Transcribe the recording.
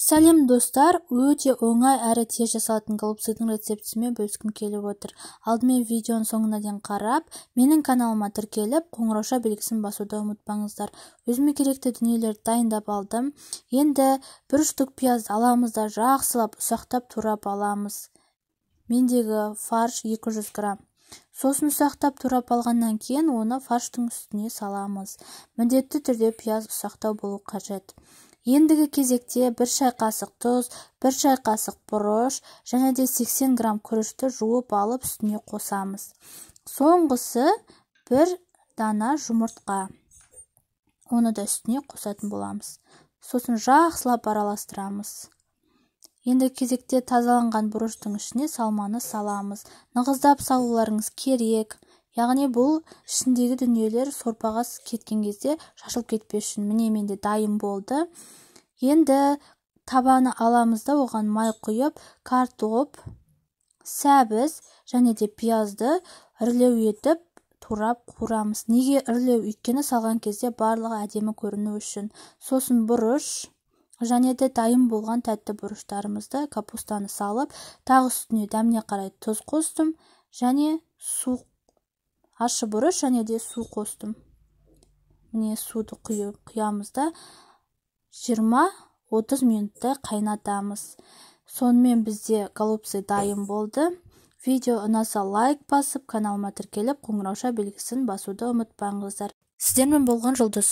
Сәлем достар, өте оңай әрі тез жасалатын голубцайдың рецептісімен бөліскім келіп отыр. Алдымен видеоның соңына дейін қарап, менің каналыма тіркеліп, қоңырауша белгісін басуды ұмытпаңыздар. Өзіме керекті дүниелерді дайындап алдым. Енді бір штук пиязды аламыз да жақсылап ұсақтап турап аламыз. Мендегі фарш 200 грамм. Сосын ұсақтап турап алғаннан кейін оны фарштың үстіне саламыз. Міндетті түрде пияз ұсақтау болу қажет. Ендігі кезекте 1 шай қасық тұз, 1 шай қасық бұрыш және де 80 грамм күрішті жуып алып үстіне қосамыз. Соңғысы 1 дана жұмыртқа. Оны да үстіне қосатын боламыз. Сосын жақсылап араластырамыз. Енді кезекте тазаланған бұрыштың ішіне салманы саламыз. Нығыздап салуларыңыз керек. Яғни бұл ішіндегі дүниелер сорпаға кеткен кезде шашылып кетпес үшін. Міне менде дайын болды. Енді табаны аламыз да оған май құйып, картоп, сәбіз және де пиязды ірілеу етіп турап қуырамыз. Неге ірілеу? Өйткені салған кезде барлығы әдемі көріну үшін. Сосын бұрыш және де дайын болған тәтті бұрыштарымызды капустаны салып, тағы үстіне дәміне қарай тұз қостым және су, ащы бұрыш және де су қостым. Міне суды құямыз да 20-30 минуттай қайнатамыз. Сонымен бізде голубцай дайын болды. Видео ұнаса лайк басып, каналыма тіркеліп, қоңырауша белгісін басуды ұмытпаңыздар. Сіздермен болған Жұлдыз.